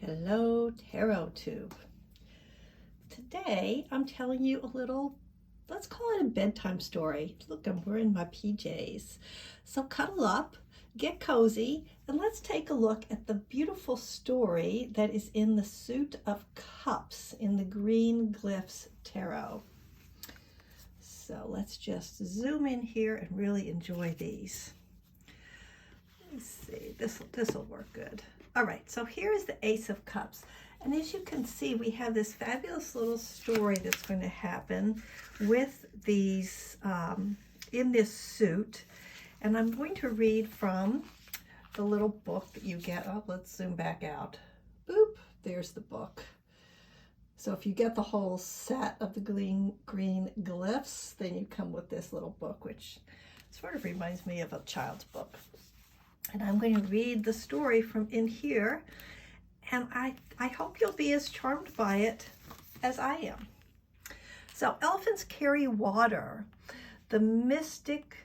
Hello, Tarot Tube. Today I'm telling you a little, let's call it a bedtime story. Look, I'm wearing my PJs. So cuddle up, get cozy, and let's take a look at the beautiful story that is in the Suit of Cups in the Green Glyphs Tarot. So let's just zoom in here and really enjoy these. Let's see, this will work good. All right, so here is the Ace of Cups. And as you can see, we have this fabulous little story that's going to happen with these, in this suit. And I'm going to read from the little book that you get. Oh, let's zoom back out. Boop, there's the book. So if you get the whole set of the green glyphs, then you come with this little book, which sort of reminds me of a child's book. And I'm going to read the story from in here, and I hope you'll be as charmed by it as I am. So elephants carry water. The mystic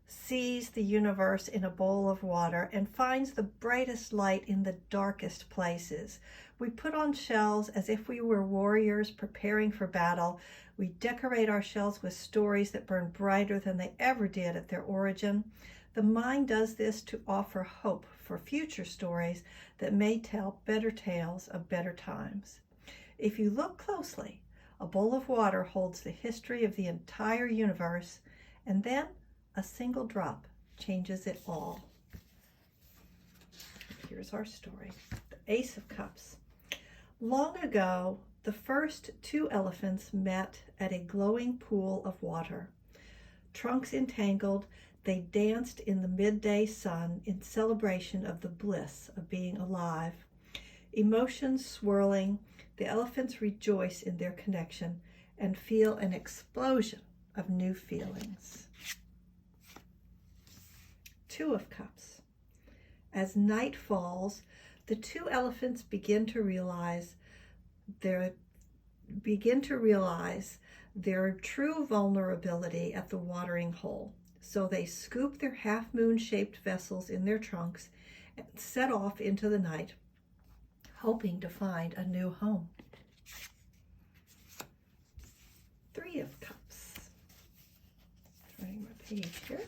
sees the universe in a bowl of water and finds the brightest light in the darkest places. We put on shells as if we were warriors preparing for battle. We decorate our shells with stories that burn brighter than they ever did at their origin. The mind does this to offer hope for future stories that may tell better tales of better times. If you look closely, a bowl of water holds the history of the entire universe, and then a single drop changes it all. Here's our story. The Ace of Cups. Long ago, the first two elephants met at a glowing pool of water. Trunks entangled, they danced in the midday sun in celebration of the bliss of being alive. Emotions swirling, the elephants rejoice in their connection and feel an explosion of new feelings. Two of Cups. As night falls, the two elephants begin to realize their true vulnerability at the watering hole. So they scoop their half-moon-shaped vessels in their trunks and set off into the night, hoping to find a new home. Three of Cups. Turning my page here.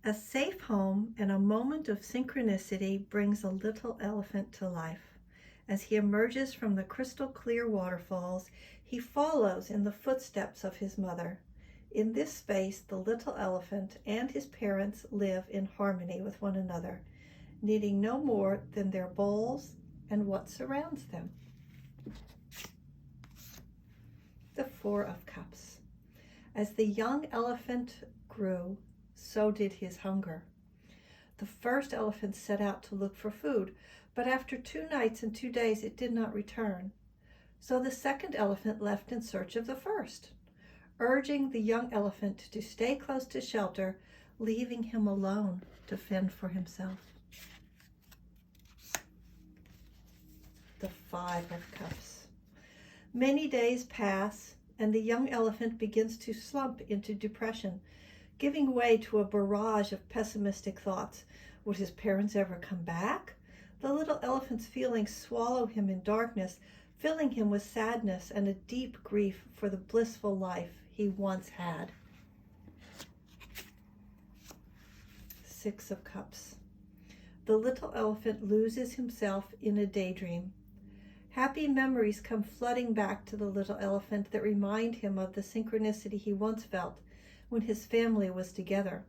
A safe home and a moment of synchronicity brings a little elephant to life. As he emerges from the crystal clear waterfalls, he follows in the footsteps of his mother. In this space, the little elephant and his parents live in harmony with one another, needing no more than their bowls and what surrounds them. The Four of Cups. As the young elephant grew, so did his hunger. The first elephant set out to look for food, but after 2 nights and 2 days it did not return. So the second elephant left in search of the first, urging the young elephant to stay close to shelter, leaving him alone to fend for himself. The Five of Cups. Many days pass, and the young elephant begins to slump into depression, giving way to a barrage of pessimistic thoughts. Would his parents ever come back? The little elephant's feelings swallow him in darkness, filling him with sadness and a deep grief for the blissful life he once had. Six of Cups. The little elephant loses himself in a daydream. Happy memories come flooding back to the little elephant that remind him of the synchronicity he once felt when his family was together.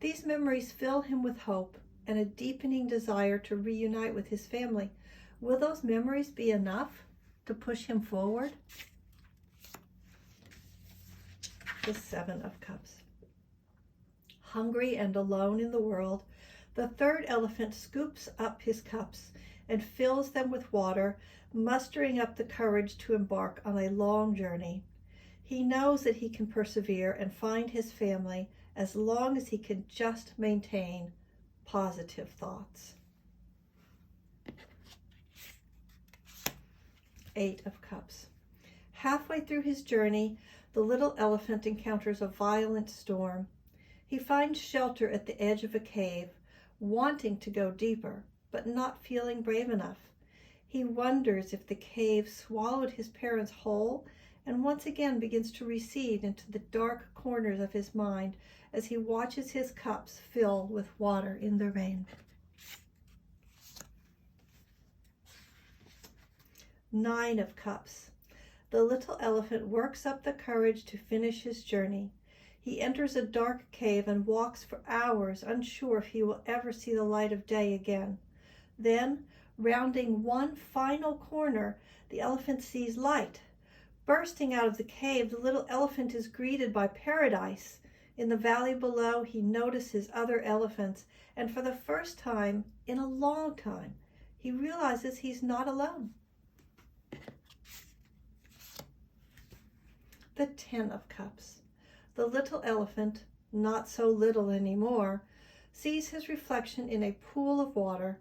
These memories fill him with hope and a deepening desire to reunite with his family. Will those memories be enough to push him forward? The Seven of Cups. Hungry and alone in the world, the third elephant scoops up his cups and fills them with water, mustering up the courage to embark on a long journey. He knows that he can persevere and find his family as long as he can just maintain positive thoughts. Eight of Cups. Halfway through his journey, the little elephant encounters a violent storm. He finds shelter at the edge of a cave, wanting to go deeper, but not feeling brave enough. He wonders if the cave swallowed his parents whole, and once again begins to recede into the dark corners of his mind as he watches his cups fill with water in the rain. 9 of Cups. The little elephant works up the courage to finish his journey. He enters a dark cave and walks for hours, unsure if he will ever see the light of day again. Then, rounding one final corner, the elephant sees light. Bursting out of the cave, the little elephant is greeted by paradise. In the valley below, he notices other elephants, and for the first time in a long time, he realizes he's not alone. The 10 of Cups. The little elephant, not so little anymore, sees his reflection in a pool of water.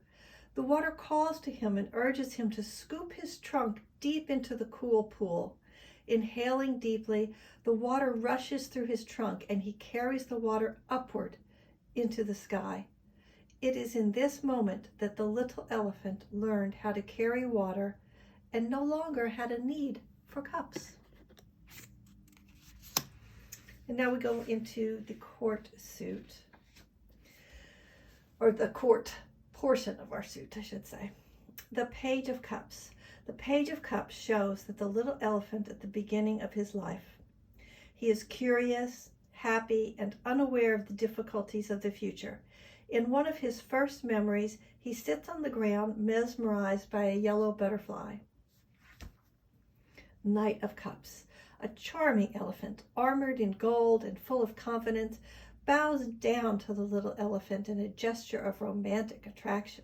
The water calls to him and urges him to scoop his trunk deep into the cool pool. Inhaling deeply, the water rushes through his trunk and he carries the water upward into the sky. It is in this moment that the little elephant learned how to carry water and no longer had a need for cups. And now we go into the court suit, or the court portion of our suit, I should say. The Page of Cups. The Page of Cups shows that the little elephant at the beginning of his life. He is curious, happy, and unaware of the difficulties of the future. In one of his first memories, he sits on the ground, mesmerized by a yellow butterfly. Knight of Cups. A charming elephant, armored in gold and full of confidence, bows down to the little elephant in a gesture of romantic attraction.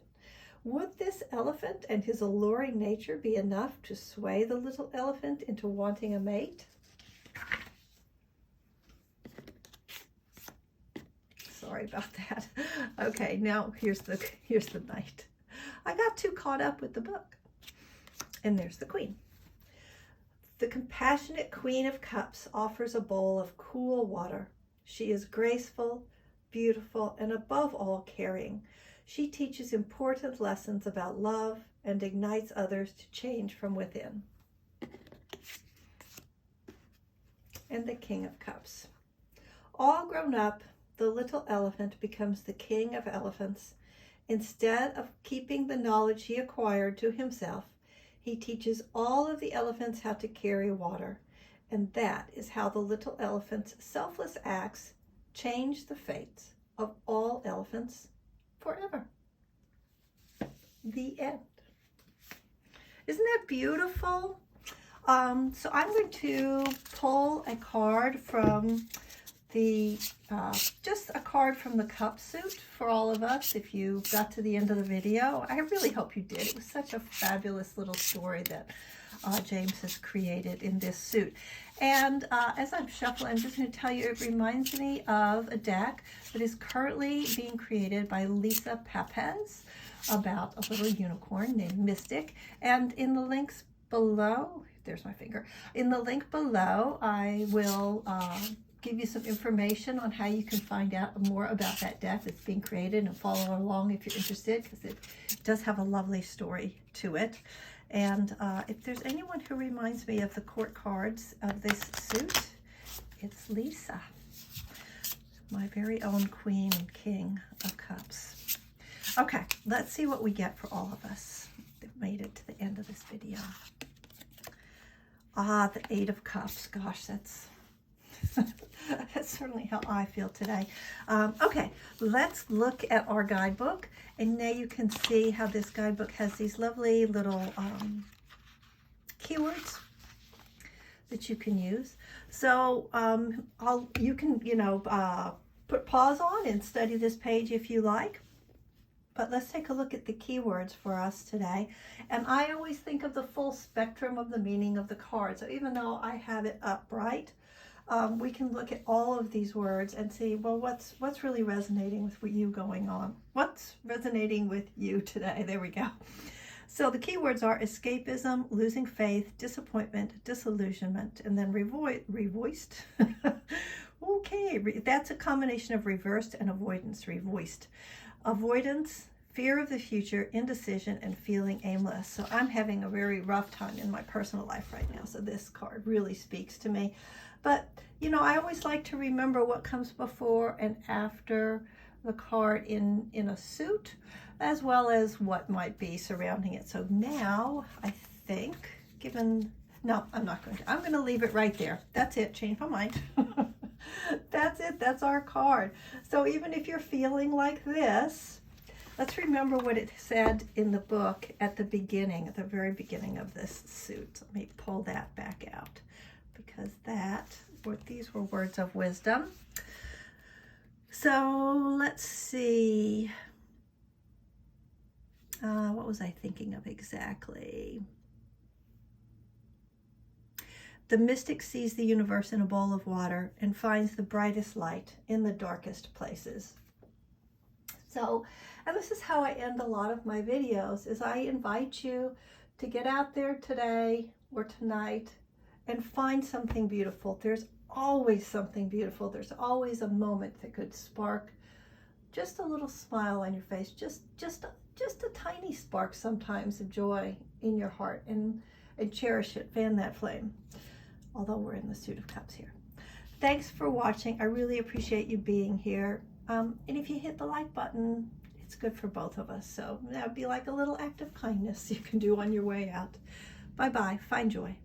Would this elephant and his alluring nature be enough to sway the little elephant into wanting a mate? Sorry about that. Okay, now here's the knight. I got too caught up with the book. And there's the queen. The compassionate Queen of Cups offers a bowl of cool water. She is graceful, beautiful, and above all caring. She teaches important lessons about love and ignites others to change from within. And the King of Cups. All grown up, the little elephant becomes the king of elephants. Instead of keeping the knowledge he acquired to himself, he teaches all of the elephants how to carry water. And that is how the little elephant's selfless acts change the fates of all elephants forever. The end. Isn't that beautiful? So I'm going to pull a card from the, just a card from the cup suit for all of us. If you got to the end of the video, I really hope you did. It was such a fabulous little story that James has created in this suit. And as I'm shuffling, I'm just going to tell you, it reminds me of a deck that is currently being created by Lisa Papez about a little unicorn named Mystic. And in the links below, there's my finger. In the link below, I will give you some information on how you can find out more about that deck that's being created and follow along if you're interested, because it does have a lovely story to it. And if there's anyone who reminds me of the court cards of this suit, it's Lisa, my very own Queen and King of Cups. Okay, let's see what we get for all of us that made it to the end of this video. Ah, the 8 of Cups. Gosh, that's that's certainly how I feel today. Okay, let's look at our guidebook. And now you can see how this guidebook has these lovely little keywords that you can use. So you can, put pause on and study this page if you like. But let's take a look at the keywords for us today. And I always think of the full spectrum of the meaning of the card. So even though I have it upright, we can look at all of these words and see, well, what's really resonating with you going on? What's resonating with you today? There we go. So the keywords are escapism, losing faith, disappointment, disillusionment, and then revoiced. Okay, that's a combination of reversed and avoidance, revoiced. Avoidance, fear of the future, indecision, and feeling aimless. So I'm having a very rough time in my personal life right now. So this card really speaks to me. But, you know, I always like to remember what comes before and after the card in a suit, as well as what might be surrounding it. So now I think, no, I'm not going to. I'm going to leave it right there. That's it. Change my mind. That's it. That's our card. So even if you're feeling like this, let's remember what it said in the book at the beginning, at the very beginning of this suit. Let me pull that back out, because these were words of wisdom. So let's see. What was I thinking of exactly? The mystic sees the universe in a bowl of water and finds the brightest light in the darkest places. So, and this is how I end a lot of my videos, is I invite you to get out there today or tonight and find something beautiful. There's always something beautiful. There's always a moment that could spark just a little smile on your face, just a tiny spark sometimes of joy in your heart, and cherish it, fan that flame. Although we're in the suit of cups here. Thanks for watching. I really appreciate you being here. And if you hit the like button, it's good for both of us. So that would be like a little act of kindness you can do on your way out. Bye-bye. Find joy.